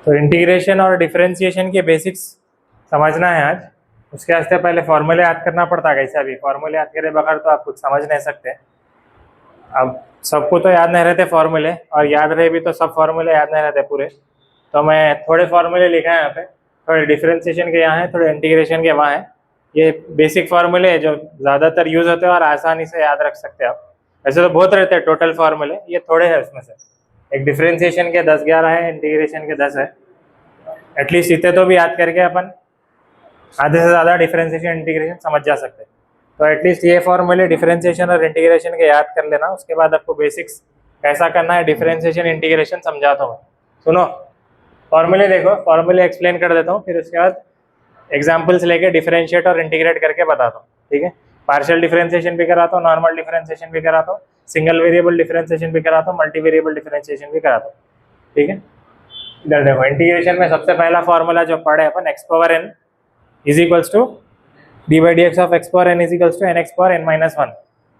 तो इंटीग्रेशन और डिफरेंशिएशन के बेसिक्स समझना है आज। उसके वास्ते पहले फॉर्मूले याद करना पड़ता है। कैसा भी फॉर्मूले याद करे बगैर तो आप कुछ समझ नहीं सकते। अब सबको तो याद नहीं रहते फॉर्मूले, और याद रहे भी तो सब फॉर्मूले याद नहीं रहते पूरे। तो मैं थोड़े फॉर्मूले लिखा है यहाँ पे, थोड़े डिफरेंशिएशन के यहाँ है, थोड़े इंटीग्रेशन के वहाँ है। ये बेसिक फॉर्मूले है जो ज़्यादातर यूज होते हैं और आसानी से याद रख सकते हैं आप। वैसे तो बहुत रहते हैं टोटल फॉर्मूले, ये थोड़े हैं उसमें से। एक डिफरेंशिएशन के 10-11 है, इंटीग्रेशन के 10 है। एटलीस्ट इतने तो भी याद करके अपन आधे से ज़्यादा डिफरेंशिएशन इंटीग्रेशन समझ जा सकते हैं। तो एटलीस्ट ये फॉर्मूले डिफरेंशिएशन और इंटीग्रेशन के याद कर लेना। उसके बाद आपको बेसिक्स कैसा करना है डिफरेंशिएशन इंटीग्रेशन समझाता हूँ। सुनो फॉर्मूले देखो, फॉर्मूले एक्सप्लेन कर देता हूँ, फिर उसके बाद एग्जाम्पल्स लेके डिफरेंशिएट और इंटीग्रेट करके बताता हूँ। ठीक है, पार्शियल डिफरेंशिएशन भी कराता हूँ, नॉर्मल डिफरेंशिएशन भी कराता हूँ, सिंगल वेरिएबल डिफरेंशिएशन भी कराता हूँ, मल्टी वेरिएबल डिफरेंशिएशन भी कराता हूँ। ठीक है, इधर देखो इंटीग्रेशन में सबसे पहला फॉर्मूला जो पढ़े अपन x power n is equals to d by d x of x power n is equals to n x power n minus one.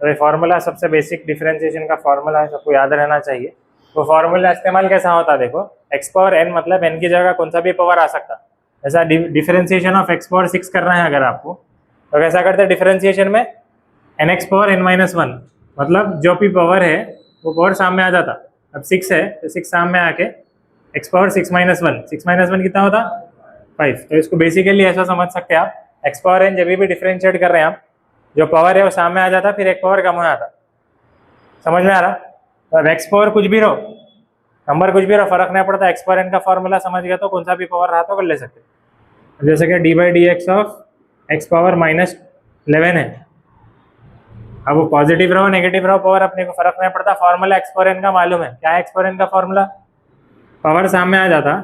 तो ये फॉर्मूला सबसे बेसिक डिफरेंशिएशन का फॉर्मूला है, सबको याद रहना चाहिए। वो फॉर्मूला इस्तेमाल कैसा होता है देखो, एक्स पावर एन मतलब एन की जगह कौन सा भी पावर आ सकता। ऐसा डिफरेंशिएशन ऑफ एक्स पावर 6 करना है अगर आपको, तो कैसा करते हैं डिफरेंशिएशन में n x power n minus one, मतलब जो भी पावर है वो पावर सामने आ जाता। अब 6 है तो 6 सामने आके x power 6 minus one, 6 minus one कितना होता 5। तो इसको बेसिकली ऐसा समझ सकते हैं आप, एक्स पावर एन जब भी डिफरेंशिएट कर रहे हैं आप, जो पावर है वो सामने आ जाता, फिर एक पावर कम हो जाता। समझ में आ रहा? तो अब एक्स पावर कुछ भी रहो, नंबर कुछ भी रहो, फर्क नहीं पड़ता। एक्स पावर एन का फॉर्मूला समझ गया तो कौन सा भी पावर रहा तो कर ले सकते। जैसे कि D by d x of x power minus 11 है। अब वो पॉजिटिव रहो नेगेटिव रहो पावर अपने को फर्क नहीं पड़ता, फॉर्मूला एक्स पावर एन का मालूम है। क्या है एक्स पावर एन का फॉर्मूला? पावर सामने आ जाता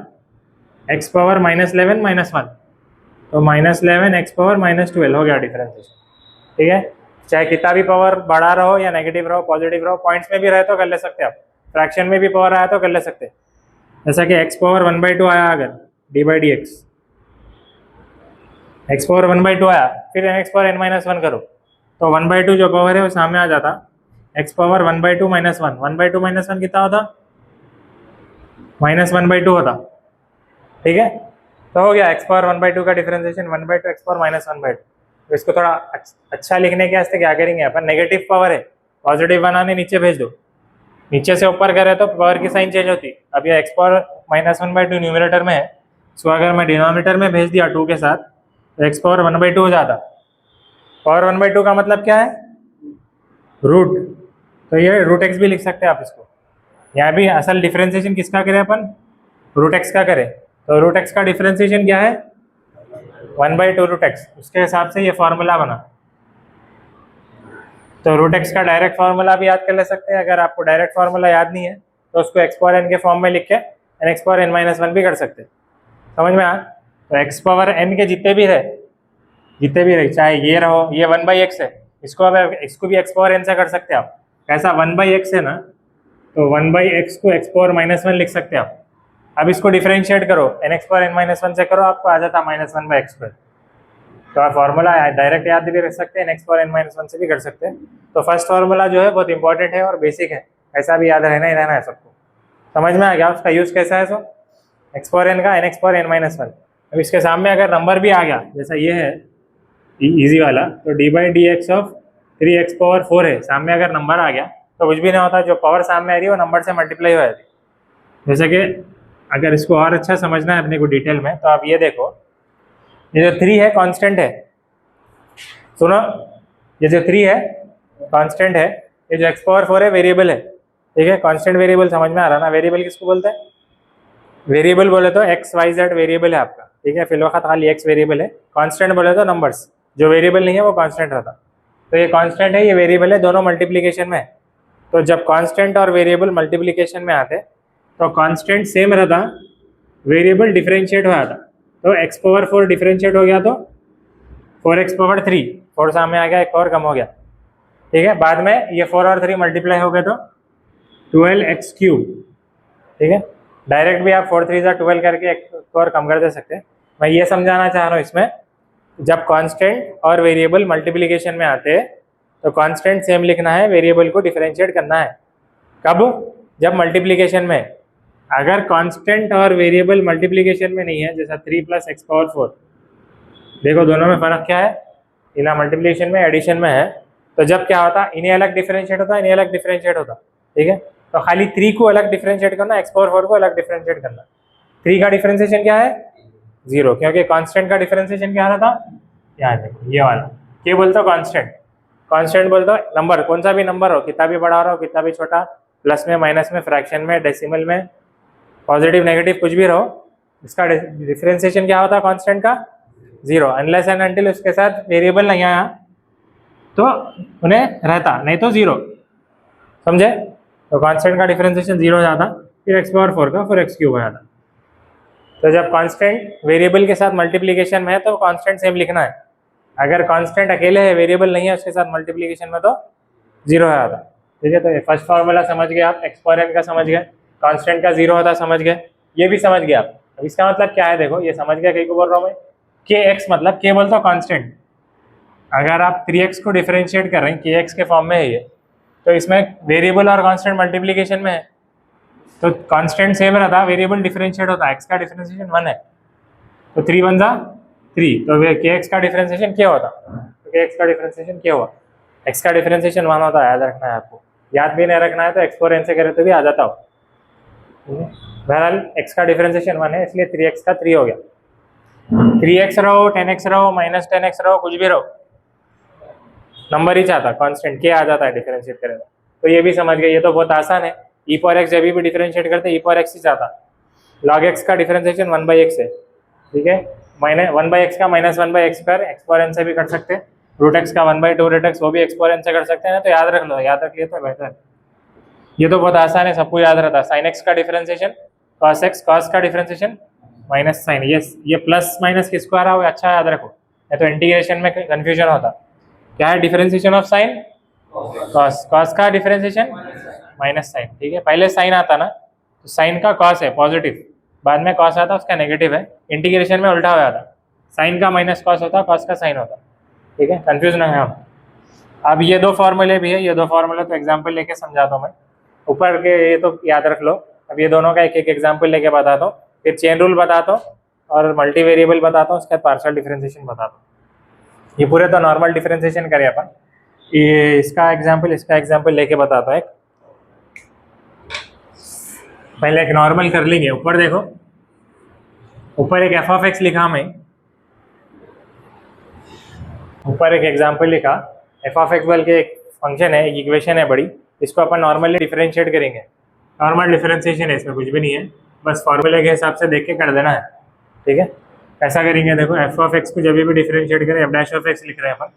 x power minus 11 minus one, तो माइनस 11 एक्स पावर माइनस 12 हो गया डिफरेंशिएशन। ठीक है, चाहे कितना भी पावर बड़ा रहो या नेगेटिव रहो पॉजिटिव रहो, पॉइंट्स में भी रहे तो कर ले सकते आप, फ्रैक्शन में भी पावर आया तो कर ले सकते। जैसा कि एक्स पावर 1/2 आया अगर d by d x, x power 1/2 आया, फिर n x power n minus one करो तो 1/2 जो पावर है वो सामने आ जाता, x power 1/2 minus one, 1/2 minus one कितना होता माइनस 1/2 होता। ठीक है, तो हो गया एक्स पावर 1/2 का डिफरेंशिएशन 1/2 एक्स पावर माइनस 1/2। तो इसको थोड़ा अच्छा लिखने के वास्ते क्या करेंगे अपन, नेगेटिव पावर है पॉजिटिव बनाने नीचे भेज दो, नीचे से ऊपर करे तो पावर की साइन चेंज होती। अब ये एक्स पावर माइनस 1/2 न्यूमरेटर में है, इसको अगर मैं डिनोमिनेटर में भेज दिया 2 के साथ तो एक्स पावर 1/2 हो जाता। पावर 1/2 का मतलब क्या है, रूट, तो ये रूट एक्स भी लिख सकते हैं आप इसको। यहाँ भी असल डिफरेंशिएशन किसका करें अपन, रूट एक्स का करें। तो रूट एक्स का डिफरेंशिएशन क्या है 1/2 रूट एक्स, उसके हिसाब से ये फॉर्मूला बना। तो रूट एक्स का डायरेक्ट फार्मूला भी याद कर ले सकते हैं। अगर आपको डायरेक्ट फार्मूला याद नहीं है तो उसको एक्स पावर एन के फॉर्म में लिख के n x power n minus one भी कर सकते हैं। समझ में आ? तो एक्स पावर एन के जितने भी रहे चाहे ये रहो, ये 1/x है, इसको अब इसको भी एक्स पावर एन से कर सकते हैं आप। कैसा 1/x है ना, तो 1/x को एक्स पावर माइनस वन लिख सकते हैं आप। अब इसको डिफरेंशिएट करो n x power n minus one से करो, आपको आ जाता -1/x²। तो आप फॉर्मूला डायरेक्ट याद भी रख सकते हैं, x power n minus one से भी कर सकते हैं। तो फर्स्ट फॉर्मूला जो है बहुत इंपॉर्टेंट है और बेसिक है, ऐसा भी याद रहना ही रहना है सबको। समझ में आ गया उसका यूज कैसा है? सो एक्स पावर एन का n x power n minus one. अब इसके सामने अगर नंबर भी आ गया जैसा ये है इजी वाला, तो D by d x of 3x power 4 है, सामने अगर नंबर आ गया तो कुछ भी नहीं होता, जो पावर सामने आ रही है वो नंबर से मल्टीप्लाई हो जाती। जैसे कि अगर इसको और अच्छा समझना है अपने को डिटेल में, तो आप ये देखो, ये जो 3 है कांस्टेंट है, सुनो, ये जो 3 है कांस्टेंट है, ये जो एक्स पावर 4 है वेरिएबल है। ठीक है, कांस्टेंट वेरिएबल समझ में आ रहा ना? वेरिएबल किसको बोलते हैं? वेरिएबल बोले तो एक्स वाई जेड वेरिएबल है आपका। ठीक है, फिलहाल खाली एक्स वेरिएबल है। कांस्टेंट बोले तो नंबर्स, जो वेरिएबल नहीं है वो कांस्टेंट रहता। तो ये कांस्टेंट है, ये वेरिएबल है, दोनों मल्टीप्लीकेशन में है। तो जब कांस्टेंट और वेरिएबल मल्टीप्लीकेशन में आते तो कांस्टेंट सेम रहता, वेरिएबल डिफरेंशिएट हो जाता। तो एक्स पावर 4 डिफरेंशिएट हो गया तो 4x पावर 3, 4 सामने आ गया, एक और कम हो गया। ठीक है, बाद में ये 4 और 3 मल्टीप्लाई हो गए तो 12x³। ठीक है, डायरेक्ट भी आप 4 3 12 करके एक और कम कर दे सकते हैं। मैं ये समझाना चाह रहा हूँ इसमें, जब कांस्टेंट और वेरिएबल मल्टीप्लिकेशन में आते हैं तो कांस्टेंट सेम लिखना है, वेरिएबल को डिफरेंशिएट करना है। कब? जब मल्टीप्लिकेशन में। अगर कांस्टेंट और वेरिएबल मल्टीप्लिकेशन में नहीं है, जैसा 3 + x⁴, देखो दोनों में फर्क क्या है, इन्हें मल्टीप्लिकेशन में एडिशन में है, तो जब क्या होता, इन्हें अलग डिफरेंशिएट होता, इन्हें अलग डिफरेंशिएट होता, ठीक है। तो खाली 3 को अलग डिफरेंशिएट करना, x⁴ को अलग डिफरेंशिएट करना। 3 का डिफरेंशिएशन क्या है, 0, क्योंकि कांस्टेंट का डिफरेंशिएशन क्या आ रहा था, यहाँ देखो ये वाला, क्या बोलते हो, कांस्टेंट। कांस्टेंट बोलते हो नंबर, कौन सा भी नंबर हो, कितना भी बड़ा हो, कितना भी छोटा, प्लस में, माइनस में, फ्रैक्शन में, डेसिमल में, पॉजिटिव नेगेटिव कुछ भी रहो, इसका डिफरेंशिएशन क्या होता है कांस्टेंट का, 0, अनलेस एंड अनटिल उसके साथ वेरिएबल नहीं आया तो उन्हें रहता, नहीं तो 0, समझे। तो कांस्टेंट का डिफरेंशिएशन 0 हो जाता, फिर x⁴ का फिर x³ हो जाता। तो जब कांस्टेंट वेरिएबल के साथ मल्टीप्लिकेशन में है तो कांस्टेंट सेम लिखना है, अगर कांस्टेंट अकेले है, वेरिएबल नहीं है उसके साथ मल्टीप्लिकेशन में, तो 0 हो जाता, ठीक है। तो x फॉर्मूला समझ गए आप, एक्सपोनेंट का समझ गए, कांस्टेंट का 0 होता समझ गए, ये भी समझ गए आप। अब इसका मतलब क्या है, देखो ये समझ गया, कहीं को बोल रहा हूँ मैं, kx मतलब k बोलता हूँ कांस्टेंट, अगर आप 3x को डिफरेंशिएट कर रहे हैं, kx के फॉर्म में है ये, तो इसमें वेरिएबल और कांस्टेंट मल्टीप्लिकेशन में है, तो कांस्टेंट सेम रहता, वेरिएबल डिफरेंशिएट होता, x का डिफरेंशिएशन 1 है, तो 3 × 1 = 3, तो kx का डिफरेंशिएशन क्या होता, तो kx का डिफरेंशिएशन क्या हुआ, x का डिफरेंशिएशन 1 होता है, याद रखना है आपको। याद भी नहीं रखना है तो x⁴n से करे तो भी आ जाता हो। बहरहाल x का डिफरेंशिएशन 1 है, इसलिए 3x का 3 हो गया। 3x रहो, 10x रहो, -10x रहो, कुछ भी रहो, नंबर ही चाहता, कांस्टेंट क्या आ जाता है डिफरेंशिएट करें तो ये भी समझ गए। ये तो बहुत आसान है, e⁴x जब भी डिफरेंशिएट करते e⁴x ही चाहता, log x का डिफरेंशिएशन 1/x है, ठीक है। 1/x का -1/x², x⁴n से भी कर सकते हैं, √x का 1/2√x, वो भी x⁴n से कर सकते हैं, तो याद रख लो, याद रख लिए तो बेहतर। ये तो बहुत आसान है, सबको याद रहता है। sin x का डिफरेंशिएशन cos x, cos का डिफरेंशिएशन माइनस साइन, ये प्लस माइनस किसको आ रहा है, अच्छा याद रखो, नहीं तो इंटीग्रेशन में कंफ्यूजन होता। क्या है differentiation of sine, cos, cos का डिफरेंशिएशन माइनस साइन, ठीक है। पहले साइन आता ना, तो साइन का cos है पॉजिटिव, बाद में cos आता उसका नेगेटिव है, इंटीग्रेशन में उल्टा हो जाता, साइन का माइनस cos होता, cos का साइन होता, ठीक है, कंफ्यूज ना है हम। अब ये 2 फॉर्मूले भी है, ये 2 फॉर्मूले तो एग्जाम्पल लेके समझाता हूँ मैं, ऊपर के ये तो याद रख लो। अब ये दोनों का एक एक एग्जाम्पल लेके बताता हूँ, फिर चेन रूल बताता हूँ और मल्टी वेरिएबल बताता हूँ, उसके बाद पार्शियल डिफरेंशिएशन बताता हूँ। ये पूरे तो नॉर्मल डिफरेंशिएशन करें अपन, ये इसका एग्जाम्पल लेके बताता हूँ। एक पहले एक नॉर्मल कर लेंगे, ऊपर देखो, ऊपर एक f(x) लिखा मैं, ऊपर एक एग्जाम्पल लिखा, f(x) बल्कि एक फंक्शन है, एक इक्वेशन है बड़ी, इसको अपन नॉर्मली डिफरेंशिएट करेंगे। नॉर्मल डिफरेंशिएशन है, इसमें कुछ भी नहीं है, बस फॉर्मूले के हिसाब से देख के कर देना है, ठीक है। ऐसा करेंगे, देखो f(x) को जब भी डिफरेंशिएट करें f'(x) लिख रहे हैं अपन।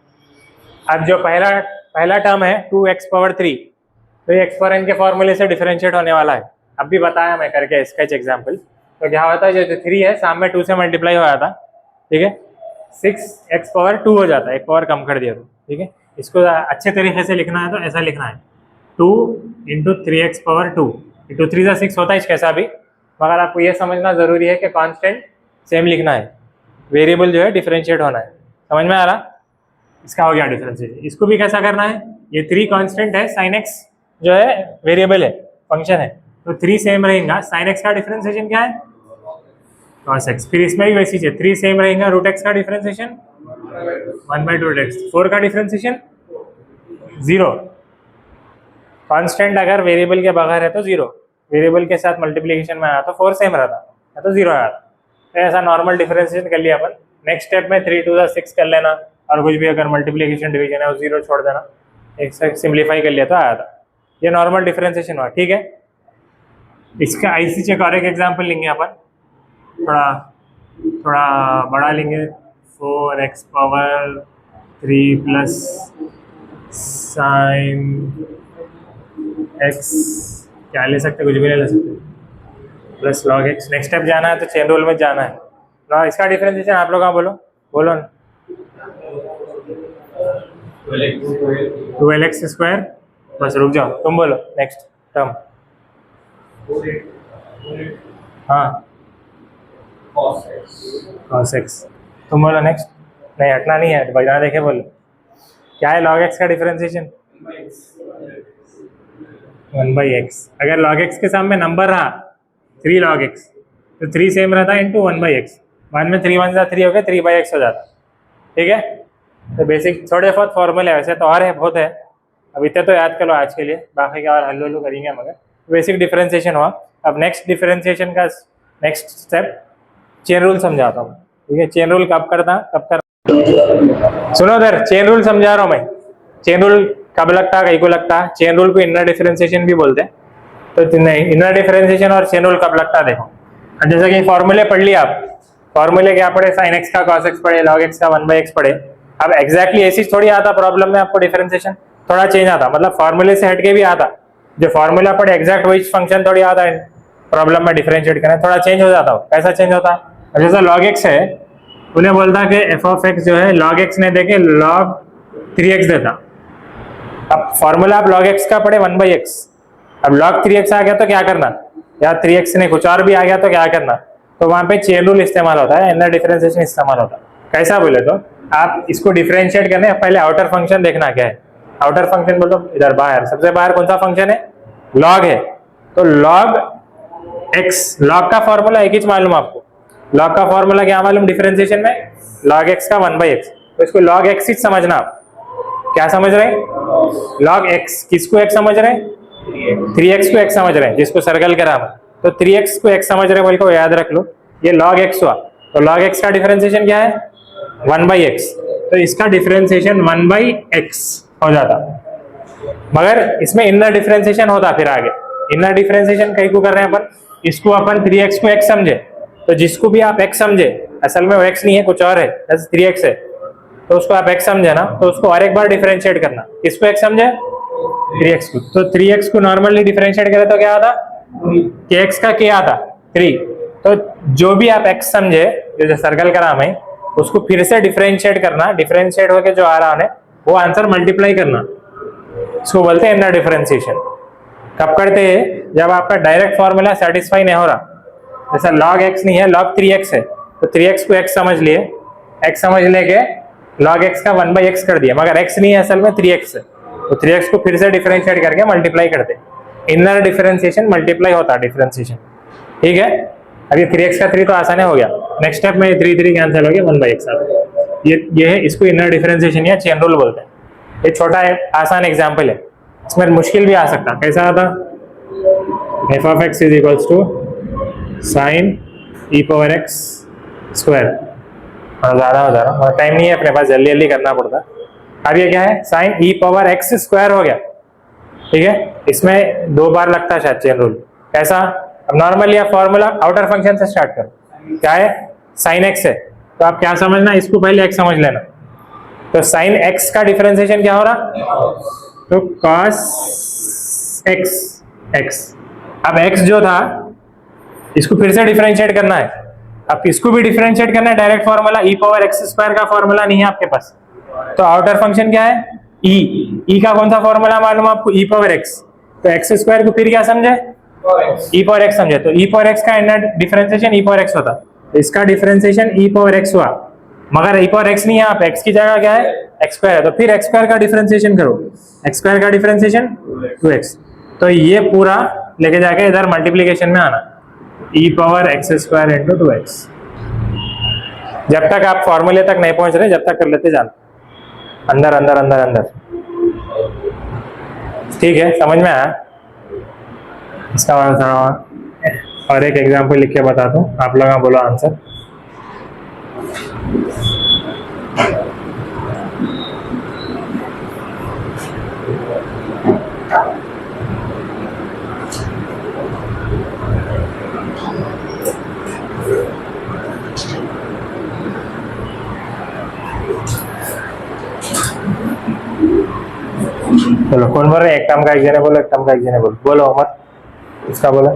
अब जो पहला टर्म है 2x⁴, तो ये x⁴n के फॉर्मूले से डिफरेंशिएट होने वाला है, अब भी बताया मैं करके स्केच एग्जाम्पल। तो क्या होता है, जो 3 है सामने 2 से मल्टीप्लाई हो जाता, ठीक है, 6x⁴ हो जाता है, एक पावर कम कर दिया तो, ठीक है। इसको अच्छे तरीके से लिखना है तो ऐसा लिखना है, 2 × 3x⁴, इंटू 3 × 6 होता है कैसा भी, मगर आपको ये समझना जरूरी है कि कांस्टेंट सेम लिखना है, वेरिएबल जो है डिफरेंशिएट होना है, समझ में आ रहा। इसका हो गया डिफरेंशिएशन। इसको भी कैसा करना है, ये 3 कांस्टेंट है, sin x जो है वेरिएबल है, फंक्शन है, तो 3 सेम रहेगा। sin x का डिफरेंशिएशन क्या है, cos x, फिर इसमें भी वैसी चीज 3 सेम रहेगा, √x का डिफरेंशिएशन 1/2√x, 4 का डिफरेंशिएशन 0। कांस्टेंट अगर वेरिएबल के बगैर है तो 0, वेरिएबल के साथ मल्टीप्लिकेशन में आया तो 4 सेम रहता है तो 0 आया। तो ऐसा नॉर्मल डिफरेंशिएशन कर लिया अपन। नेक्स्ट स्टेप में 3 × 2 = 6 कर लेना, और कुछ भी अगर मल्टीप्लिकेशन डिवीजन है वो 0 छोड़ देना, एक से सिंप्लीफाई कर लिया तो आया था। ये नॉर्मल डिफरेंशिएशन हुआ, ठीक है। इसका ऐसी चेक और एक एग्जाम्पल लेंगे अपन, थोड़ा बड़ा लेंगे, 4x⁴ प्लस sin x, क्या ले सकते, कुछ भी नहीं ले सकते, plus log x। Next step जाना है तो चेन रूल में जाना है ना। इसका डिफरेंशिएशन आप लोग बोलो ना, 12x², बस रुक जाओ, तुम बोलो नेक्स्ट टर्म। हाँ, cos x, तुम बोलो नेक्स्ट, नहीं हटना नहीं है, बजना देखे बोलो क्या है log x का डिफरेंशिएशन 1/x। अगर log x के सामने नंबर रहा 3 log x, तो 3 सेम रहता है इंटू 1/x, बाद में 3 1 3 हो गया, 3/x हो जाता। ठीक है, तो बेसिक थोड़े बहुत फॉर्मूले वैसे तो और है, बहुत है, अब इतने तो याद कर लो आज के लिए, बाकी का और हल्लू करेंगे, मगर बेसिक डिफरेंशिएशन हुआ। अब नेक्स्ट डिफरेंशिएशन का नेक्स्ट स्टेप चेन रूल समझाता हूँ। ठीक है, चेन रूल कब कर सुनो उधर, चेन रूल समझा रहा हूँ मैं। चेन रूल कब लगता है, कहीं को लगता है, चेन रूल को इनर डिफरेंशिएशन भी बोलते हैं। तो नहीं, इनर डिफरेंशिएशन और चेन रूल कब लगता है देखो, जैसे कि फॉर्मूले पढ़ लिया आप, फॉर्मूले क्या पढ़े, साइन एक्स का cos x पढ़े, log x का 1/x पढ़े। अब एग्जैक्टली ऐसी थोड़ी आता प्रॉब्लम में आपको डिफरेंशिएशन, थोड़ा चेंज आता, मतलब फॉर्मूले से हटके भी आता, जो फॉर्मूला पढ़े एग्जैक्ट वही फंक्शन थोड़ी आता है प्रॉब्लम में डिफरेंशिएट करना, थोड़ा चेंज हो जाता हो। कैसा चेंज होता है, जैसा log x है, उन्हें बोलता कि f of x जो है log x ने देके log 3x देता। अब फॉर्मूला आप log x का पढ़े 1/x, अब log 3x आ गया तो क्या करना, या 3x ने कुछ और भी आ गया तो क्या करना, तो वहां पे चेन रूल इस्तेमाल होता है, इनर डिफरेंशिएशन इस्तेमाल होता है। कैसा बोले तो आप इसको डिफरेंशिएट करने पहले आउटर फंक्शन देखना क्या है, आउटर फंक्शन बोलो इधर बाहर, सबसे बाहर कौन सा फंक्शन है, log है, तो log x, log का फॉर्मूला एक ही मालूम आपको, log का फॉर्मूला क्या मालूम डिफरेंशिएशन में, log x का 1/x, तो इसको log x ही समझना। आप क्या समझ रहे हैं, log x, किसको x समझ रहे हैं, 3x को x समझ रहे हैं, जिसको सर्कल करा हम, तो 3x को x समझ रहे हैं, बोल को याद रख लो, ये log x हुआ, तो log x का डिफरेंशिएशन क्या है 1/x, तो इसका डिफरेंशिएशन 1/x हो जाता। मगर इसमें इनर डिफरेंशिएशन होता फिर आगे, इनर डिफरेंशिएशन कहीं को कर रहे हैं अपन, इसको अपन 3x को x समझे, तो जिसको भी आप x समझे, असल में वो x नहीं है कुछ और है, जैसे 3x है, तो उसको आप x समझे ना, तो उसको और एक बार डिफरेंशिएट करना, किसको x समझे 3x को, तो 3x को नॉर्मली डिफरेंशिएट करे तो क्या आता, kx का क्या आता 3, तो जो भी आप x समझे, जो सर्कल करा मैं, उसको फिर से डिफरेंशिएट करना, डिफरेंशिएट होकर जो आ रहा है वो आंसर मल्टीप्लाई करना, इसको बोलते हैं इनर डिफरेंशिएशन। कब करते हैं, जब आपका डायरेक्ट फॉर्मूला सेटिस्फाई नहीं हो रहा, जैसा log x नहीं है log 3x है, तो 3x को x समझ लिए, x समझ लेके log x का 1/x कर दिया, मगर x नहीं है असल में 3x है, तो 3x को फिर से डिफरेंशिएट करके मल्टीप्लाई करते, इनर डिफरेंशिएशन मल्टीप्लाई होता है डिफरेंशिएशन। ठीक है, अभी 3x का 3 तो आसान हो गया, नेक्स्ट स्टेप में 3 कैंसिल हो गया, 1/x आ गया, ये है, इसको इनर डिफरेंशिएशन या चेन रूल बोलते हैं। ये छोटा है, आसान एग्जाम्पल है, इसमें मुश्किल भी आ सकता, कैसा आता, f of x is equals to sine e power x square, ज़्यादा हो जा रहा, टाइम नहीं है अपने पास, जल्दी जल्दी करना पड़ता। अब ये क्या है, sine e power x square हो गया। ठीक है, इसमें 2 बार लगता है शायद चेन रूल, कैसा, अब नॉर्मली आप फॉर्मूला आउटर फंक्शन से स्टार्ट करो, क्या है साइन x है, तो आप क्या समझना, इसको पहले x समझ लेना, तो साइन x का डिफरेंशिएशन क्या हो रहा, तो cos x, अब x जो था इसको फिर से डिफरेंशिएट करना है, अब इसको भी डिफरेंशिएट करना है, direct formula e power x square का फॉर्मूला नहीं है आपके पास, तो आउटर फंक्शन क्या है e का कौन सा फॉर्मूला मालूम आपको, e पावर x, तो x स्क्वायर को फिर क्या समझे, e पावर x समझे, तो e पावर x का inner differentiation e power x होता, तो इसका डिफरेंशिएशन e पावर x हुआ, मगर e पावर x नहीं है, आप x की जगह क्या है x स्क्वायर है, तो फिर x स्क्वायर का डिफरेंशिएशन करो, x स्क्वायर का डिफरेंशिएशन 2x, तो ये पूरा लेके जाके इधर मल्टीप्लिकेशन में आना, e power x square into 2x। जब तक आप फॉर्मूले तक नहीं पहुंच रहे, जब तक कर लेते जाना, अंदर अंदर अंदर अंदर। ठीक है, समझ में आया, इसका और एक एग्जांपल लिख के बताता हूँ, आप लोग बोलो आंसर। चलो कौन बोल रहे, एक टर्म का एक जने बोलो, एक टर्म का एक जने बोलो, बोलो उमर, इसका बोलो।